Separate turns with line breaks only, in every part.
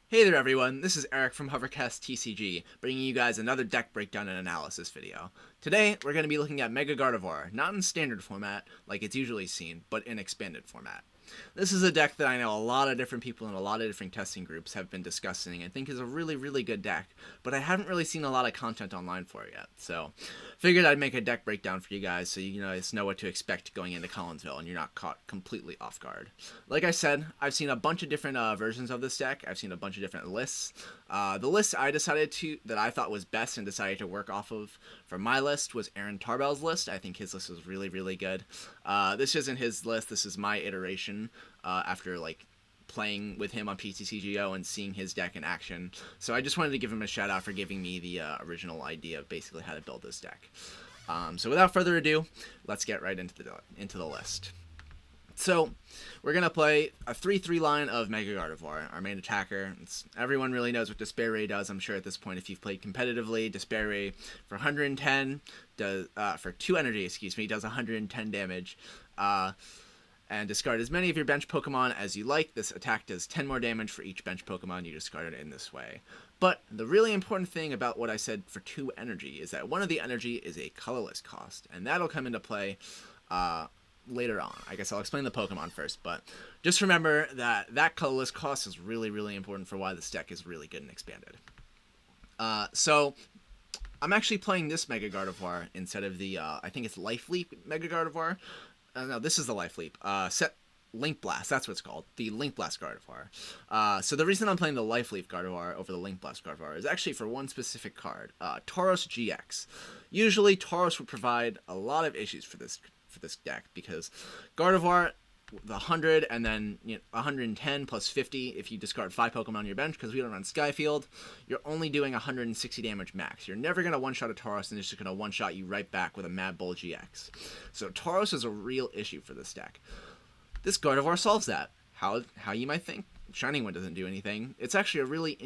Hey there everyone, this is Eric from Hovercast TCG, bringing you guys another deck breakdown and analysis video. Today, we're going to be looking at Mega Gardevoir, not in standard format, like it's usually seen, but in expanded format. This is a deck that I know a lot of different people in a lot of different testing groups have been discussing and think is a really good deck, but I haven't really seen a lot of content online for it yet, so figured I'd make a deck breakdown for you guys so you guys know what to expect going into Collinsville and you're not caught completely off guard. Like I said, I've seen a bunch of different versions of this deck. I've seen a bunch of different lists. The list that I thought was best and decided to work off of for my list was Aaron Tarbell's list. I think his list was really good. This isn't his list. This is my iteration after playing with him on PTCGO and seeing his deck in action. So I just wanted to give him a shout out for giving me the original idea of basically how to build this deck. So without further ado, let's get right into the list. So, we're going to play a 3-3 line of Mega Gardevoir, our main attacker. Everyone really knows what Despair Ray does, I'm sure at this point if you've played competitively. Despair Ray for 110, for 2 energy, does 110 damage. And discard as many of your bench Pokemon as you like. This attack does 10 more damage for each bench Pokemon you discarded in this way. But the really important thing about what I said for 2 energy is that one of the energy is a colorless cost, and that'll come into play later on. I guess I'll explain the Pokemon first, but just remember that colorless cost is really important for why this deck is really good and expanded. So I'm actually playing this Mega Gardevoir instead of the I think it's Life Leap Mega Gardevoir. No, this is the Life Leap. Link Blast, that's what it's called, the Link Blast Gardevoir. So the reason I'm playing the Life Leaf Gardevoir over the Link Blast Gardevoir is actually for one specific card, Tauros GX. Usually Tauros would provide a lot of issues for this deck because Gardevoir, the 100 and then 110 plus 50 if you discard 5 Pokemon on your bench, because we don't run Skyfield, you're only doing 160 damage max. You're never going to one-shot a Tauros and it's just going to one-shot you right back with a Mad Bull GX. So Tauros is a real issue for this deck. This Gardevoir solves that. How you might think? Shining One doesn't do anything. It's actually a really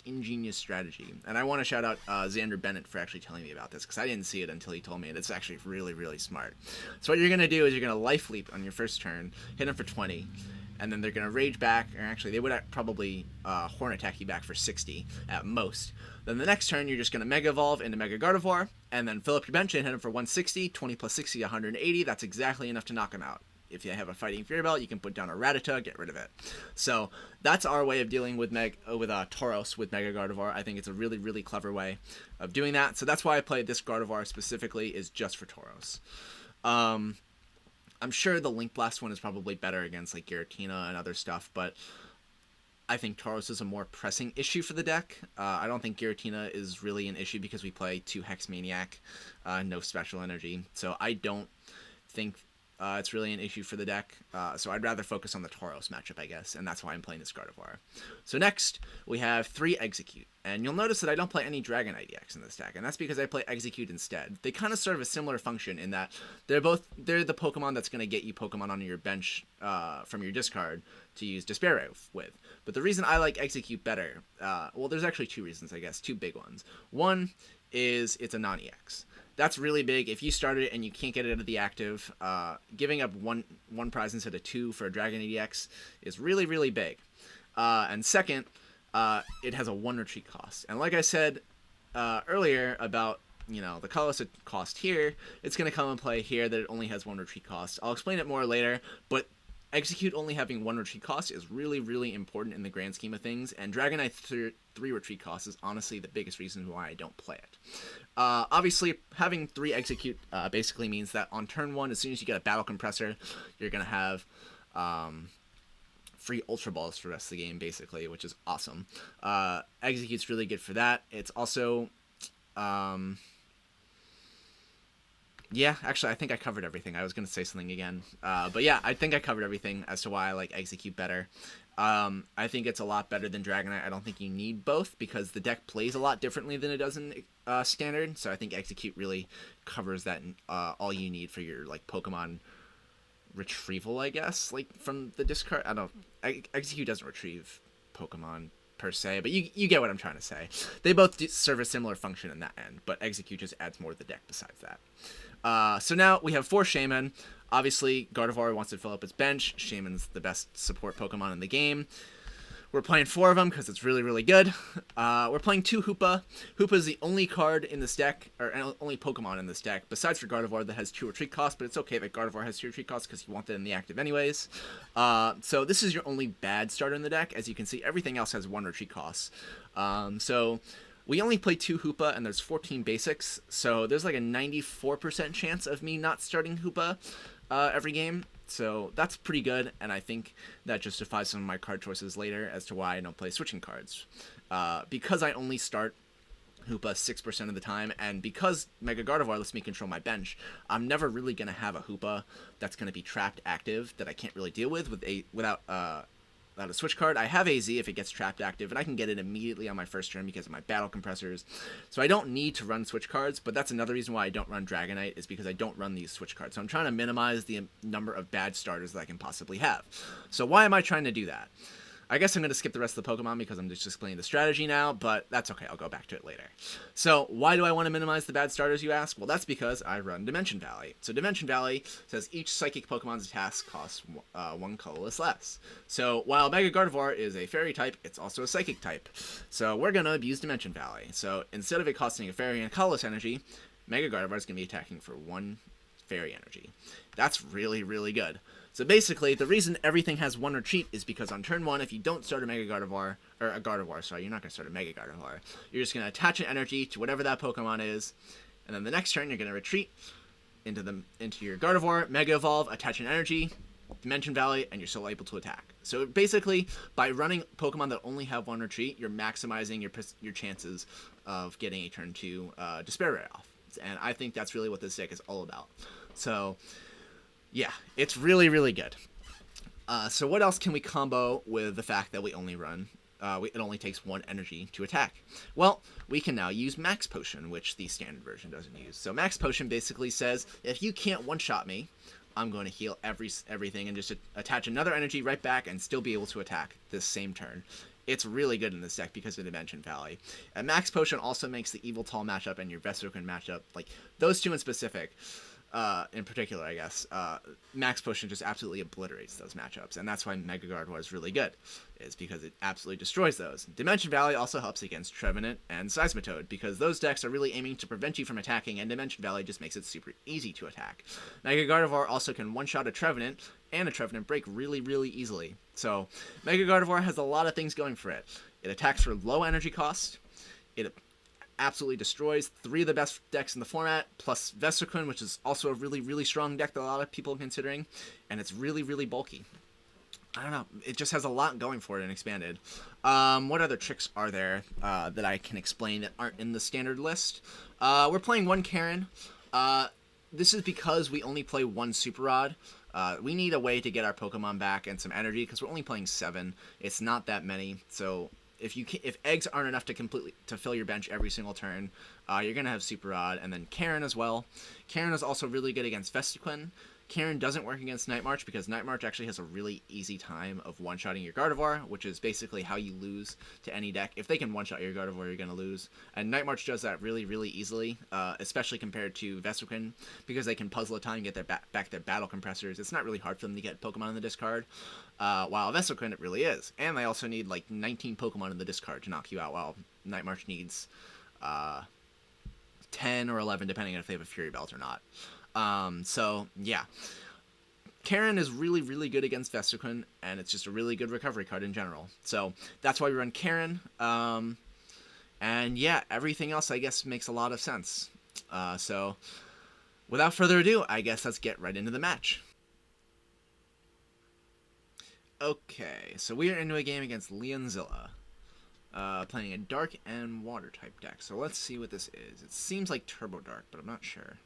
ingenious strategy, and I want to shout out Xander Bennett for actually telling me about this, because I didn't see it until he told me, and it's actually really smart. So what you're going to do is you're going to Life Leap on your first turn, hit him for 20, and then they're going to Rage back, or actually they would probably Horn Attack you back for 60 at most. Then the next turn you're just going to Mega Evolve into Mega Gardevoir, and then fill up your bench and hit him for 160, 20 plus 60, 180, that's exactly enough to knock him out. If you have a Fighting Fury Belt, you can put down a Rattata, get rid of it. So that's our way of dealing with Tauros with Mega Gardevoir. I think it's a really clever way of doing that. So that's why I played this Gardevoir specifically, is just for Tauros. I'm sure the Link Blast one is probably better against like Giratina and other stuff, but I think Tauros is a more pressing issue for the deck. I don't think Giratina is really an issue because we play 2 Hex Maniac, no special energy. So I don't think it's really an issue for the deck, so I'd rather focus on the Tauros matchup, I guess, and that's why I'm playing this Gardevoir. So next, we have 3 Execute, and you'll notice that I don't play any Dragonite EX in this deck, and that's because I play Execute instead. They kind of serve a similar function in that they're the Pokemon that's going to get you Pokemon on your bench from your discard to use Despair with. But the reason I like Execute better, well, there's actually 2 reasons, I guess, 2 big ones. One is it's a non-EX. That's really big. If you started it and you can't get it out of the active, giving up one prize instead of 2 for a Dragonite EX is really big. And second, it has a 1 retreat cost. And like I said earlier about the colorless cost here, it's going to come and play here that it only has 1 retreat cost. I'll explain it more later, but Execute only having 1 retreat cost is really important in the grand scheme of things, and Dragonite 3 retreat cost is honestly the biggest reason why I don't play it. Obviously, having 3 Execute basically means that on turn 1, as soon as you get a Battle Compressor, you're going to have free Ultra Balls for the rest of the game, basically, which is awesome. Execute's really good for that. It's also... yeah, actually, I think I covered everything. I was going to say something again. But yeah, I think I covered everything as to why I like Execute better. I think it's a lot better than Dragonite. I don't think you need both because the deck plays a lot differently than it does in Standard. So I think Execute really covers that all you need for your Pokemon retrieval, I guess, from the discard. I don't know. Execute doesn't retrieve Pokemon per se, but you get what I'm trying to say. They both serve a similar function in that end, but Execute just adds more to the deck besides that. So now we have 4 Shaman. Obviously, Gardevoir wants to fill up its bench. Shaman's the best support Pokemon in the game. We're playing 4 of them because it's really, really good. We're playing 2 Hoopa. Hoopa is the only card in this deck, or only Pokemon in this deck, besides for Gardevoir, that has 2 retreat costs, but it's okay that Gardevoir has 2 retreat costs because you want that in the active anyways. So this is your only bad starter in the deck. As you can see, everything else has 1 retreat costs. So we only play 2 Hoopa, and there's 14 basics, so there's like a 94% chance of me not starting Hoopa every game. So that's pretty good, and I think that justifies some of my card choices later as to why I don't play switching cards. Because I only start Hoopa 6% of the time, and because Mega Gardevoir lets me control my bench, I'm never really going to have a Hoopa that's going to be trapped active that I can't really deal with without a switch card. I have AZ if it gets trapped active, and I can get it immediately on my first turn because of my battle compressors. So I don't need to run switch cards, but that's another reason why I don't run Dragonite, is because I don't run these switch cards. So I'm trying to minimize the number of bad starters that I can possibly have. So why am I trying to do that? I guess I'm going to skip the rest of the Pokemon because I'm just explaining the strategy now, but that's okay. I'll go back to it later. So why do I want to minimize the bad starters, you ask? Well, that's because I run Dimension Valley. So Dimension Valley says each Psychic Pokemon's attack costs 1 colorless less. So while Mega Gardevoir is a Fairy type, it's also a Psychic type. So we're going to abuse Dimension Valley. So instead of it costing a Fairy and colorless energy, Mega Gardevoir is going to be attacking for 1 Fairy energy. That's really, really good. So basically, the reason everything has 1 retreat is because on turn 1, if you don't start a Mega Gardevoir, or a Gardevoir, sorry, you're not going to start a Mega Gardevoir. You're just going to attach an energy to whatever that Pokemon is, and then the next turn, you're going to retreat into your Gardevoir, Mega Evolve, attach an energy, Dimension Valley, and you're still able to attack. So basically, by running Pokemon that only have 1 retreat, you're maximizing your chances of getting a turn 2 Despair Ray off. And I think that's really what this deck is all about. So yeah, it's really, really good. So what else can we combo with the fact that we only run, it only takes 1 energy to attack? Well, we can now use Max Potion, which the standard version doesn't use. So Max Potion basically says, if you can't one-shot me, I'm going to heal everything and just attach another energy right back and still be able to attack this same turn. It's really good in this deck because of Dimension Valley. And Max Potion also makes the Yveltal matchup and your Vesterquin matchup, like those 2 in specific, in particular, I guess, Max Potion just absolutely obliterates those matchups, and that's why Mega Gardevoir is really good, is because it absolutely destroys those. Dimension Valley also helps against Trevenant and Seismitoad, because those decks are really aiming to prevent you from attacking, and Dimension Valley just makes it super easy to attack. Mega Gardevoir also can one-shot a Trevenant, and a Trevenant break really, really easily. So, Mega Gardevoir has a lot of things going for it. It attacks for low energy cost, it absolutely destroys 3 of the best decks in the format, plus Vesterquin, which is also a really, really strong deck that a lot of people are considering, and it's really, really bulky. I don't know, it just has a lot going for it in Expanded. What other tricks are there that I can explain that aren't in the standard list? We're playing 1 Karen. This is because we only play 1 Super Rod. We need a way to get our Pokemon back and some energy, because we're only playing 7. It's not that many, so if eggs aren't enough to fill your bench every single turn, you're gonna have Super Rod, and then Karen as well. Karen is also really good against Vesterquin. Karen doesn't work against Night March because Night March actually has a really easy time of one-shotting your Gardevoir, which is basically how you lose to any deck. If they can one-shot your Gardevoir, you're going to lose. And Night March does that really, really easily, especially compared to Vesterquin, because they can puzzle a time and get back their battle compressors. It's not really hard for them to get Pokemon in the discard, while Vesterquin, it really is. And they also need like 19 Pokemon in the discard to knock you out, while Night March needs 10 or 11, depending on if they have a Fury Belt or not. So, yeah. Karen is really, really good against Vesterquin, and it's just a really good recovery card in general. So, that's why we run Karen. And yeah, everything else, I guess, makes a lot of sense. So, without further ado, I guess let's get right into the match. Okay, so we are into a game against Leonzilla. Playing a Dark and Water type deck. So let's see what this is. It seems like Turbo Dark, but I'm not sure.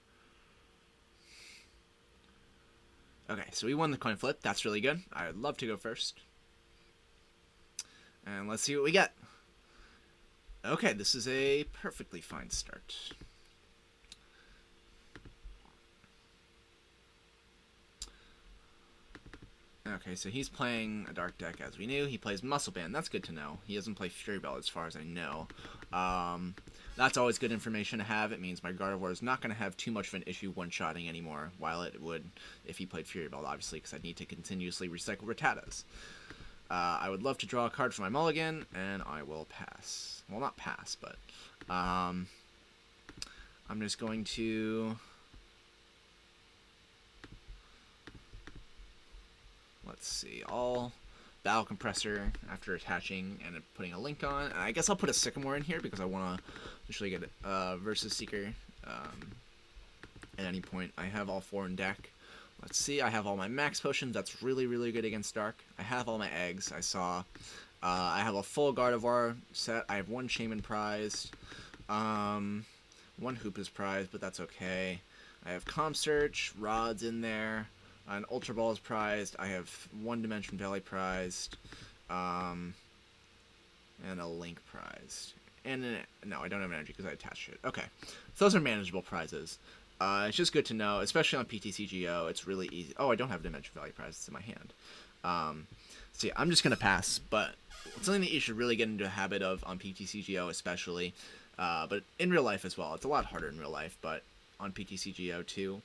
Okay, so we won the coin flip. That's really good. I would love to go first. And let's see what we get. Okay, this is a perfectly fine start. Okay, so he's playing a Dark deck, as we knew. He plays Muscle Band. That's good to know. He doesn't play Fury Belt, as far as I know. That's always good information to have. It means my Gardevoir is not going to have too much of an issue one-shotting anymore, while it would if he played Fury Belt, obviously, because I'd need to continuously recycle Rattatas. I would love to draw a card for my mulligan, and I will pass. Well, not pass, but I'm just going to... Let's see, all Battle Compressor after attaching and putting a link on. And I guess I'll put a Sycamore in here because I want to actually get Versus Seeker at any point. I have all 4 in deck. Let's see, I have all my max potions. That's really, really good against Dark. I have all my eggs. I saw. I have a full Gardevoir set. I have 1 Shaman prized. 1 Hoop is prized, but that's okay. I have Calm Search, Rods in there. An Ultra Ball is prized. I have 1 Dimension Valley prized. And a Link prized. And no, I don't have an energy because I attached it. Okay. So those are manageable prizes. It's just good to know, especially on PTCGO. It's really easy. Oh, I don't have Dimension Valley prize. It's in my hand. So yeah, I'm just going to pass. But it's something that you should really get into a habit of on PTCGO especially. But in real life as well. It's a lot harder in real life, but on PTCGO too.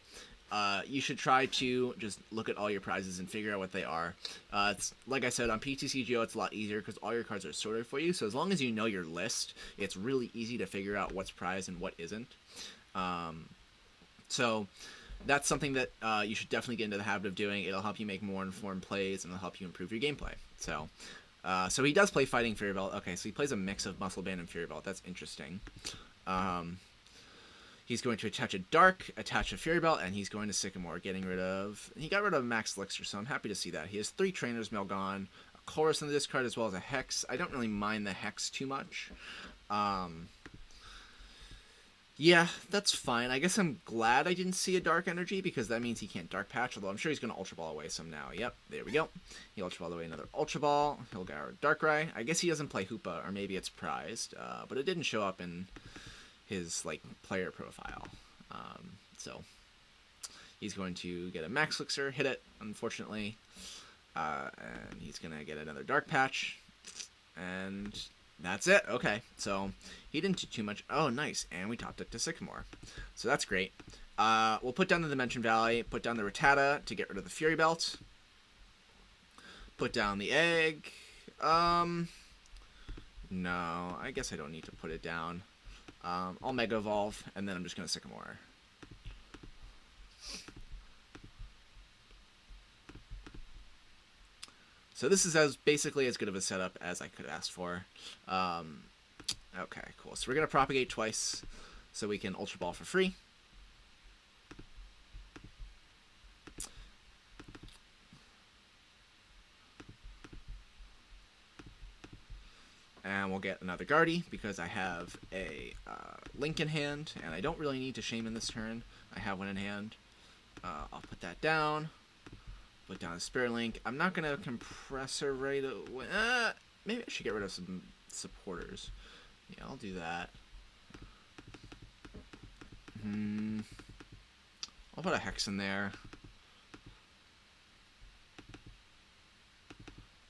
You should try to just look at all your prizes and figure out what they are. It's like I said, on PTCGO it's a lot easier because all your cards are sorted for you. So as long as you know your list, it's really easy to figure out what's prized and what isn't. So that's something that you should definitely get into the habit of doing. It'll help you make more informed plays and it'll help you improve your gameplay. So he does play Fighting Fury Belt. Okay, so he plays a mix of Muscle Band and Fury Belt. That's interesting. He's going to attach a Dark, attach a Fury Belt, and he's going to Sycamore, getting rid of... He got rid of Max Elixir, so I'm happy to see that. He has 3 Trainers Mail gone, a Chorus in the discard, as well as a Hex. I don't really mind the Hex too much. Yeah, that's fine. I guess I'm glad I didn't see a Dark Energy, because that means he can't Dark Patch, although I'm sure he's going to Ultra Ball away some now. Yep, there we go. He Ultra Ball away another Ultra Ball. He'll go Darkrai. I guess he doesn't play Hoopa, or maybe it's prized, but it didn't show up in his player profile. So he's going to get a Max Elixir, hit it, unfortunately, and he's going to get another Dark Patch, and that's it. Okay, so he didn't do too much. Oh, nice, and we topped it to Sycamore, so that's great. We'll put down the Dimension Valley, put down the Rattata to get rid of the Fury Belt, put down the Egg. No, I guess I don't need to put it down. I'll Mega Evolve, and then I'm just going to Sycamore. So this is basically as good of a setup as I could ask for. Okay, cool. So we're going to Propagate twice, so we can Ultra Ball for free. And we'll get another Guardy, because I have a Link in hand, and I don't really need to Shaman this turn. I have one in hand. I'll put that down. Put down a Spirit Link. I'm not going to Compressor right away. Maybe I should get rid of some supporters. Yeah, I'll do that. I'll put a Hex in there.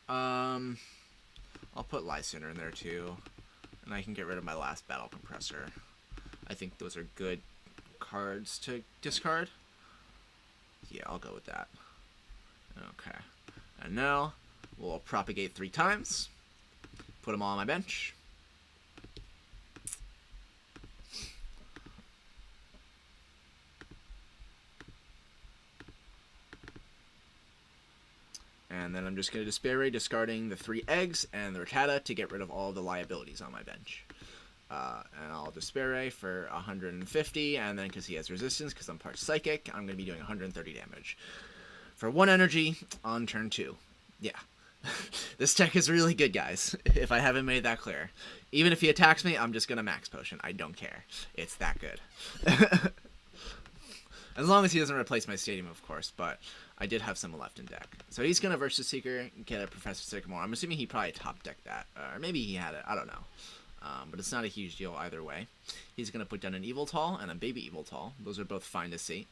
I'll put Lysander in there too, and I can get rid of my last Battle Compressor. I think those are good cards to discard. Yeah, I'll go with that. Okay, and now we'll Propagate 3 times, put them all on my bench. And then I'm just going to Despair Ray, discarding the 3 eggs and the Rattata to get rid of all the liabilities on my bench. And I'll Despair Ray for 150, and then because he has resistance, because I'm part Psychic, I'm going to be doing 130 damage. For 1 energy on turn 2. Yeah. This deck is really good, guys, if I haven't made that clear. Even if he attacks me, I'm just going to Max Potion. I don't care. It's that good. As long as he doesn't replace my Stadium, of course, but I did have some left in deck. So he's going to Versus Seeker, get a Professor Sycamore. I'm assuming he probably top decked that, or maybe he had it. I don't know. But it's not a huge deal either way. He's going to put down an Eviltall and a Baby Eviltall. Those are both fine to see.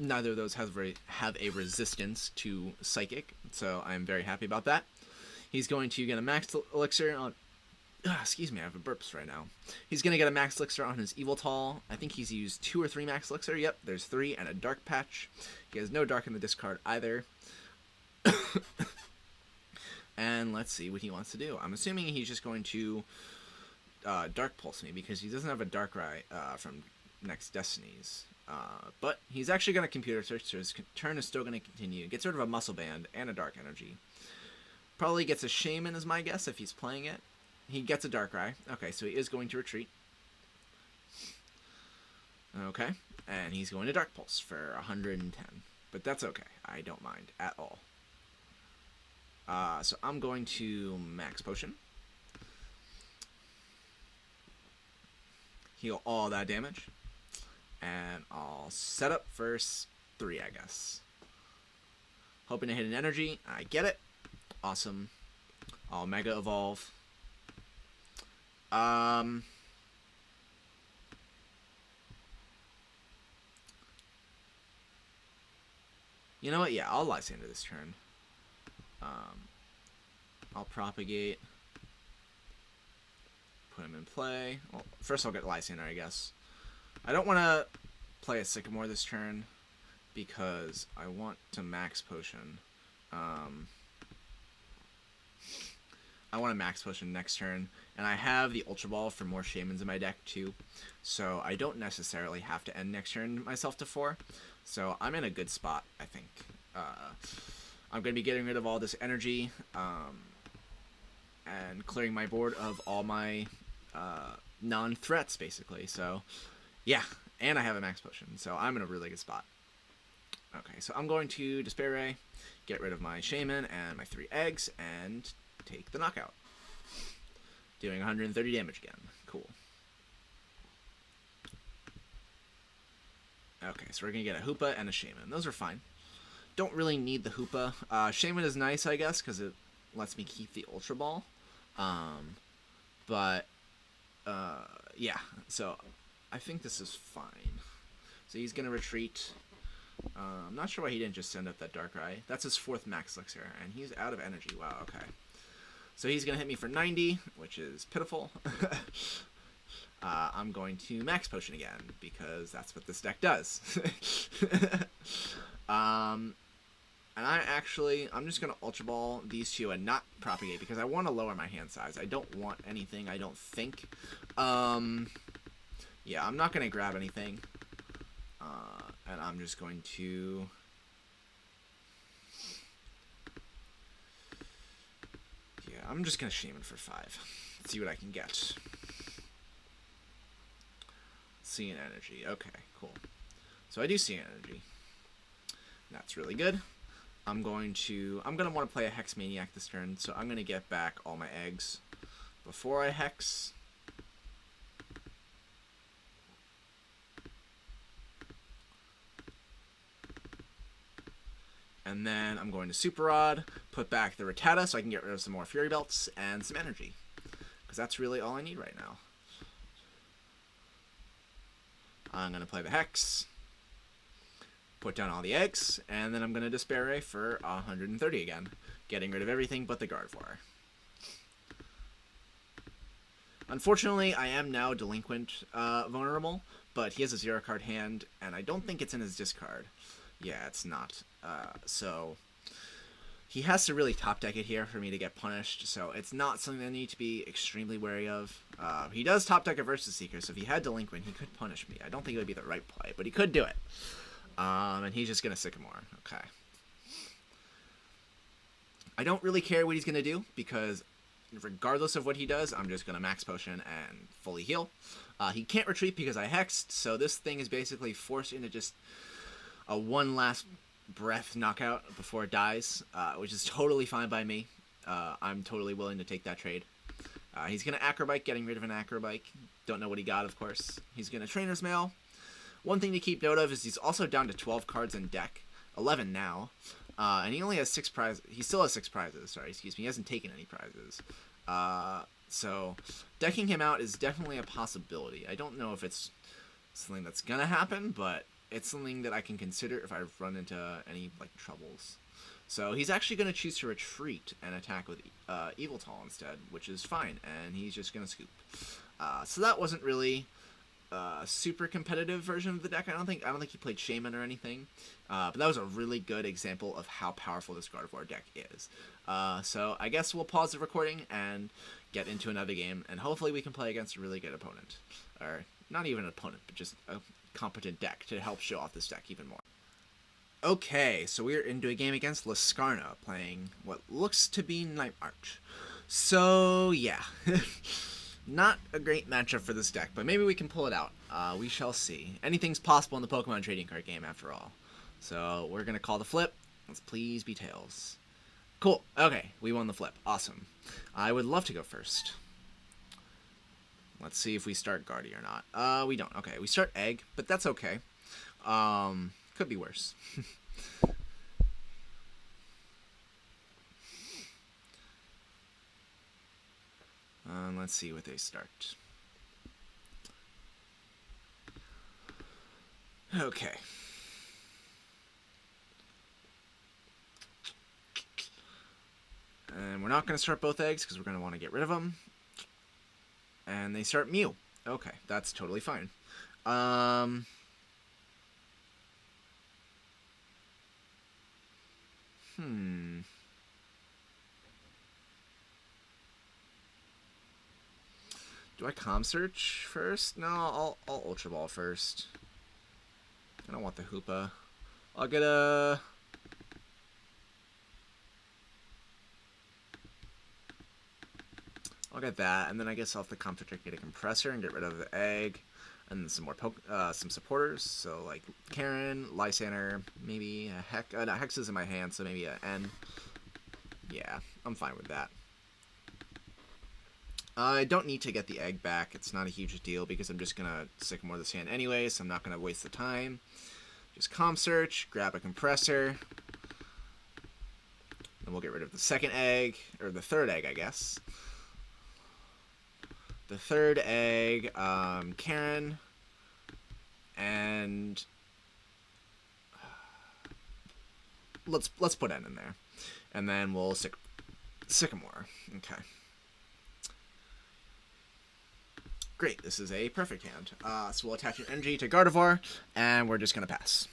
Neither of those have a resistance to Psychic, so I'm very happy about that. He's going to get a Max Elixir on... excuse me, I have a burps right now. He's going to get a Max Elixir on his Eviltall. I think he's used 2 or 3 Max Elixir. Yep, there's 3 and a Dark Patch. He has no Dark in the discard either. And let's see what he wants to do. I'm assuming he's just going to Dark Pulse me because he doesn't have a Darkrai from Next Destinies. But he's actually going to Computer Search, so his turn is still going to continue. Gets rid of a Muscle Band and a Dark Energy. Probably gets a Shaman is my guess if he's playing it. He gets a Darkrai. Okay, so he is going to retreat. Okay, and he's going to Dark Pulse for 110. But that's okay. I don't mind at all. So I'm going to Max Potion. Heal all that damage. And I'll set up for 3, I guess. Hoping to hit an energy. I get it. Awesome. I'll Mega Evolve. You know what? Yeah, I'll Lysander this turn. I'll Propagate. Put him in play. Well, first I'll get Lysander, I guess. I don't want to play a Sycamore this turn because I want to Max Potion. I want to Max Potion next turn, and I have the Ultra Ball for more Shamans in my deck too, so I don't necessarily have to end next turn myself to 4. So I'm in a good spot, I think. I'm going to be getting rid of all this energy and clearing my board of all my non-threats, basically. So, yeah, and I have a Max Potion, so I'm in a really good spot. Okay, so I'm going to Despair Ray, get rid of my Shaman and my 3 eggs, and take the knockout. Doing 130 damage again. Cool. Okay, so we're going to get a Hoopa and a Shaman. Those are fine. Don't really need the Hoopa. Shaman is nice, I guess, because it lets me keep the Ultra Ball. Yeah, so I think this is fine. So he's going to retreat. I'm not sure why he didn't just send up that Darkrai. That's his 4th Max Elixir, and he's out of energy. Wow, okay. So he's going to hit me for 90, which is pitiful. I'm going to Max Potion again, because that's what this deck does. And I'm just going to Ultra Ball these 2 and not Propagate, because I want to lower my hand size. I don't want anything, I don't think. Yeah, I'm not going to grab anything. And I'm just going to... Yeah, I'm just going to Shaman for 5. See what I can get. See an energy. Okay, cool. So I do see an energy. That's really good. I'm going to want to play a Hex Maniac this turn, so I'm going to get back all my eggs before I Hex. And then I'm going to Super Rod, put back the Rattata so I can get rid of some more Fury Belts and some energy. Because that's really all I need right now. I'm going to play the Hex, put down all the eggs, and then I'm going to Despair Ray for 130 again, getting rid of everything but the Gardevoir. Unfortunately, I am now Delinquent vulnerable, but he has a 0-card hand, and I don't think it's in his discard. Yeah, it's not. So he has to really top deck it here for me to get punished, so it's not something I need to be extremely wary of. He does top deck a Versus Seeker, so if he had Delinquent, he could punish me. I don't think it would be the right play, but he could do it. And he's just going to Sycamore. Okay. I don't really care what he's going to do, because regardless of what he does, I'm just going to Max Potion and fully heal. He can't retreat because I Hexed, so this thing is basically forced into just a one last breath knockout before it dies, which is totally fine by me. I'm totally willing to take that trade. He's going to Acrobike, getting rid of an Acrobike. Don't know what he got, of course. He's going to Trainer's Mail. One thing to keep note of is he's also down to 12 cards in deck. 11 now. And he only has 6 prizes. He still has 6 prizes. Sorry, excuse me. He hasn't taken any prizes. So decking him out is definitely a possibility. I don't know if it's something that's going to happen, but it's something that I can consider if I run into any troubles. So he's actually going to choose to retreat and attack with Evil Tall instead, which is fine, and he's just going to scoop. So that wasn't really super competitive version of the deck. I don't think he played Shaman or anything, but that was a really good example of how powerful this Gardevoir deck is. So I guess we'll pause the recording and get into another game, and hopefully we can play against a really good opponent, or not even an opponent, but just a competent deck to help show off this deck even more. Okay, so we're into a game against Lascarna, playing what looks to be Night March. So, yeah. Not a great matchup for this deck, but maybe we can pull it out. We shall see. Anything's possible in the Pokemon trading card game, after all. So, we're going to call the flip. Let's please be tails. Cool. Okay, we won the flip. Awesome. I would love to go first. Let's see if we start Guardy or not. We don't. Okay, we start Egg, but that's okay. Could be worse. Let's see what they start. Okay. And we're not going to start both eggs because we're going to want to get rid of them. And they start Mew. Okay, that's totally fine. Do I Calm Search first? No, I'll Ultra Ball first. I don't want the Hoopa. I'll get a... I'll get that, and then I guess I'll have to Calm Search, get a Compressor and get rid of the Egg. And then some more some supporters, so like Karen, Lysander, maybe a Hex. No, Hex is in my hand, so maybe a N. Yeah, I'm fine with that. I don't need to get the Egg back. It's not a huge deal because I'm just going to Sycamore this hand anyway, so I'm not going to waste the time. Just Calm Search, grab a Compressor. And we'll get rid of the second Egg, or the third Egg, I guess. The third Egg, Karen, and let's put N in there, and then we'll Sycamore. Okay, great. This is a perfect hand. So we'll attach an energy to Gardevoir, and we're just gonna pass.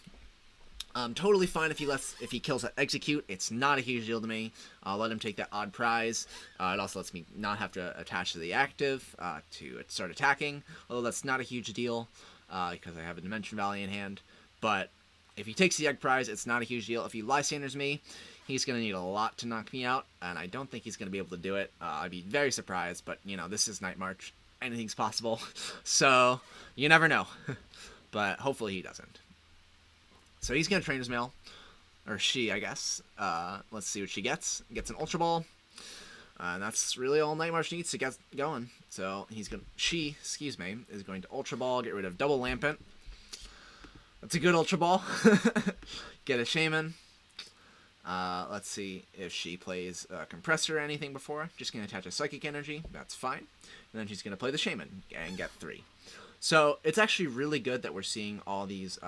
Totally fine if he kills that Execute. It's not a huge deal to me. I'll let him take that odd prize. It also lets me not have to attach to the active to start attacking, although that's not a huge deal because I have a Dimension Valley in hand. But if he takes the Egg prize, it's not a huge deal. If he Lysanders me, he's going to need a lot to knock me out, and I don't think he's going to be able to do it. I'd be very surprised, but, you know, this is Night March. Anything's possible. So, you never know. But hopefully he doesn't. So he's going to Trainer's Mail, or she, I guess. Let's see what she gets. Gets an Ultra Ball, and that's really all Night March needs to get going. So she is going to Ultra Ball, get rid of Double Lampent. That's a good Ultra Ball. Get a Shaman. Let's see if she plays a Compressor or anything before. Just going to attach a Psychic Energy. That's fine. And then she's going to play the Shaman and get 3. So it's actually really good that we're seeing all these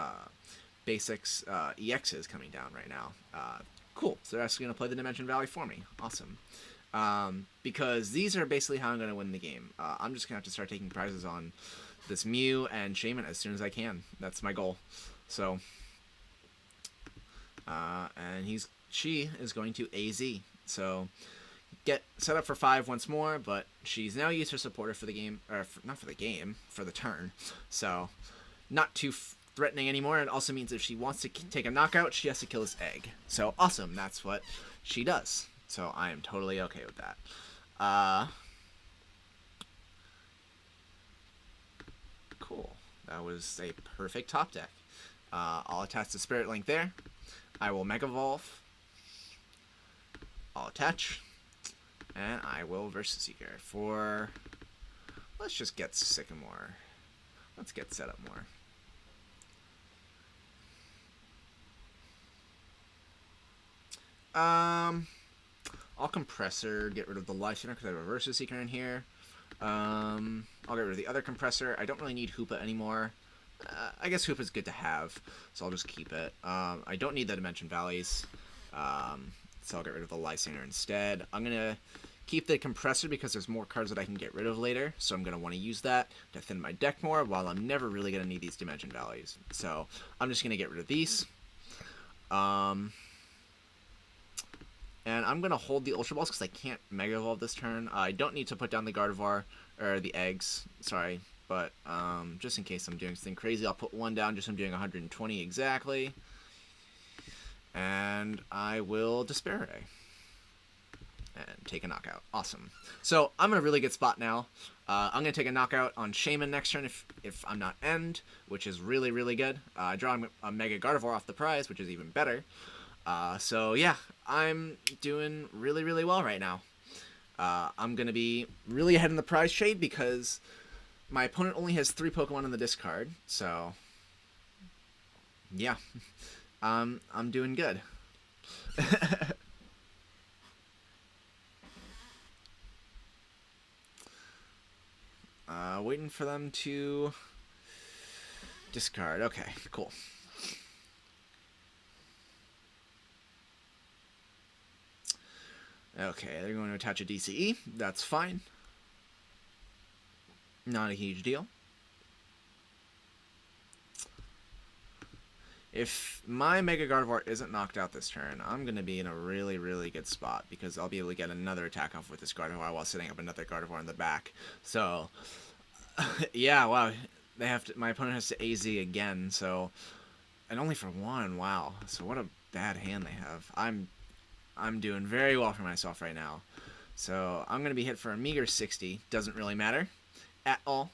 basics EXs coming down right now. Cool. So they're actually going to play the Dimension Valley for me. Awesome. Because these are basically how I'm going to win the game. I'm just going to have to start taking prizes on this Mew and Shaman as soon as I can. That's my goal. So, and she is going to AZ. So, get set up for 5 once more, but she's now used her supporter for the game, or not for the game, for the turn. So, not too threatening anymore. It also means if she wants to take a knockout, she has to kill this Egg. So awesome, that's what she does. So I am totally okay with that. Cool. That was a perfect top deck. I'll attach the Spirit Link there. I will Mega Evolve. I'll attach. And I will Versus Seeker for... Let's just get Sycamore. Let's get set up more. I'll Compressor, get rid of the Lysander because I have a Versus Seeker in here. I'll get rid of the other Compressor. I don't really need Hoopa anymore. I guess Hoopa's good to have, so I'll just keep it. I don't need the Dimension Valleys, so I'll get rid of the Lysander instead. I'm going to keep the compressor because there's more cards that I can get rid of later, so I'm going to want to use that to thin my deck more, while I'm never really going to need these Dimension Values. So I'm just going to get rid of these. And I'm going to hold the Ultra Balls because I can't Mega Evolve this turn. I don't need to put down the Gardevoir, or the eggs, sorry. But just in case I'm doing something crazy, I'll put one down just so I'm doing 120 exactly. And I will Despair Ray. And take a knockout. Awesome. So I'm in a really good spot now. I'm going to take a knockout on Shaman next turn if I'm not End, which is really, really good. I draw a Mega Gardevoir off the prize, which is even better. So yeah, I'm doing really, really well right now. I'm going to be really ahead in the prize trade because my opponent only has 3 Pokemon in the discard. So yeah, I'm doing good. Waiting for them to discard. Okay, cool. Okay, they're going to attach a DCE. That's fine. Not a huge deal. If my Mega Gardevoir isn't knocked out this turn, I'm going to be in a really, really good spot because I'll be able to get another attack off with this Gardevoir while setting up another Gardevoir in the back. So, yeah, wow. They have to. My opponent has to AZ again, so, and only for 1. Wow. So what a bad hand they have. I'm doing very well for myself right now. So I'm going to be hit for a meager 60. Doesn't really matter at all.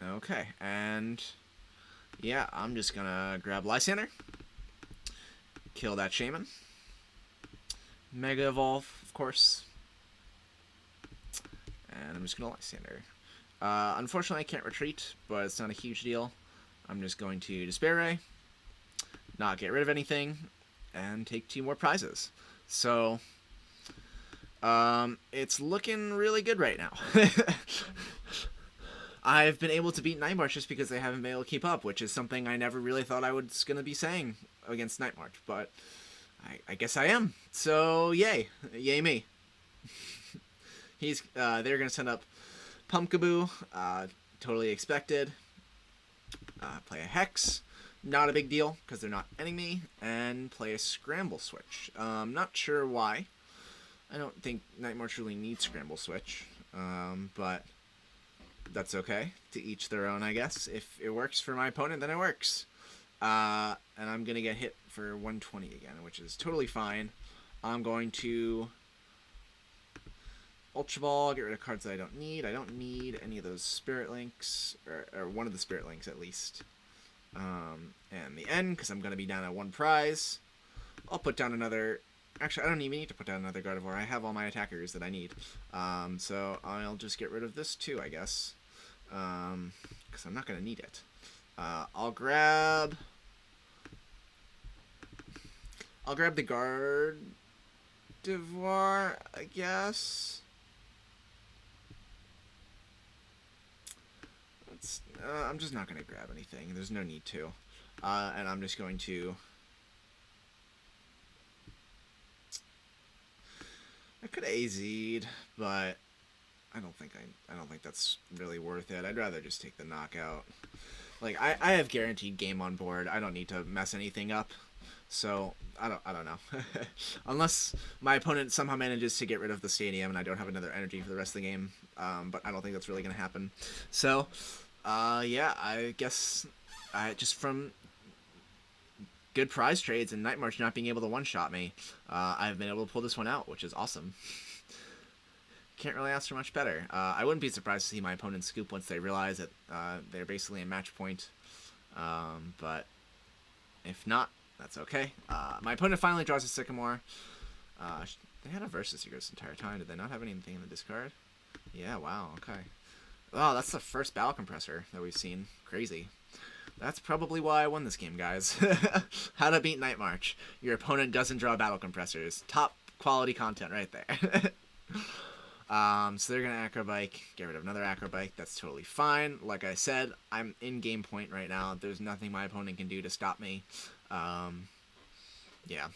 Okay, and yeah, I'm just going to grab Lysander. Kill that Shaman. Mega Evolve, of course. And I'm just going to Lysander. Unfortunately, I can't retreat, but it's not a huge deal. I'm just going to Despair Ray. Not get rid of anything. And take 2 more prizes. So, it's looking really good right now. I've been able to beat Night March just because they haven't been able to keep up, which is something I never really thought I was going to be saying against Night March, but I guess I am. So, yay. Yay me. They're going to send up Pumpkaboo, totally expected. Play a Hex. Not a big deal, because they're not enemy, and play a Scramble Switch. Not sure why. I don't think Night March really needs Scramble Switch, but that's okay. To each their own, I guess. If it works for my opponent, then it works. And I'm going to get hit for 120 again, which is totally fine. I'm going to Ultra Ball, get rid of cards that I don't need. I don't need any of those Spirit Links, or one of the Spirit Links at least. And the end, because I'm going to be down at 1 prize. I'll put down another... Actually, I don't even need to put down another Gardevoir. I have all my attackers that I need. So I'll just get rid of this too, I guess. Because I'm not going to need it. I'll grab the Gardevoir, I guess. I'm just not going to grab anything. There's no need to. And I'm just going to... I could have AZ'd, but I don't think that's really worth it. I'd rather just take the knockout. Like, I have guaranteed game on board. I don't need to mess anything up. So I don't know. Unless my opponent somehow manages to get rid of the stadium and I don't have another energy for the rest of the game. But I don't think that's really going to happen. So yeah, I guess just from good prize trades and Night March not being able to one-shot me, I've been able to pull this one out, which is awesome. Can't really ask for much better. I wouldn't be surprised to see my opponent scoop once they realize that they're basically a match point. But if not, that's okay. My opponent finally draws a Sycamore. They had a Versus Seeker this entire time. Did they not have anything in the discard? Yeah, wow, okay. Wow, that's the first Battle Compressor that we've seen. Crazy. That's probably why I won this game, guys. How to beat Night March. Your opponent doesn't draw Battle Compressors. Top quality content right there. So they're going to Acrobike, get rid of another Acrobike. That's totally fine. Like I said, I'm in game point right now. There's nothing my opponent can do to stop me. Yeah.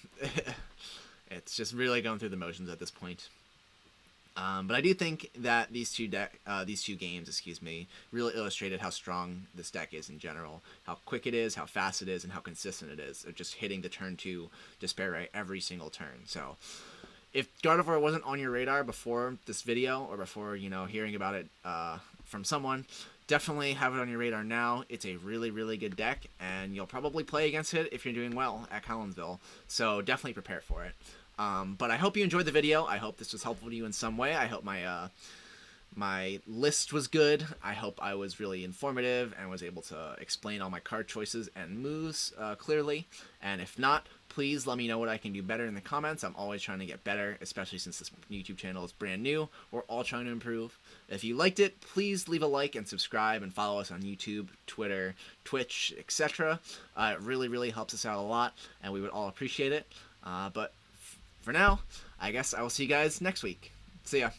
It's just really going through the motions at this point. But I do think that these two games, really illustrated how strong this deck is in general, how quick it is, how fast it is, and how consistent it is of just hitting the turn 2 Despair Ray every single turn. So if Gardevoir wasn't on your radar before this video, or before, hearing about it from someone, definitely have it on your radar now. It's a really, really good deck, and you'll probably play against it if you're doing well at Collinsville. So definitely prepare for it. But I hope you enjoyed the video. I hope this was helpful to you in some way. I hope my list was good. I hope I was really informative and was able to explain all my card choices and moves clearly. And if not, please let me know what I can do better in the comments. I'm always trying to get better, especially since this YouTube channel is brand new. We're all trying to improve. If you liked it, please leave a like and subscribe and follow us on YouTube, Twitter, Twitch, etc. It really, really helps us out a lot, and we would all appreciate it. But for now, I guess I will see you guys next week. See ya.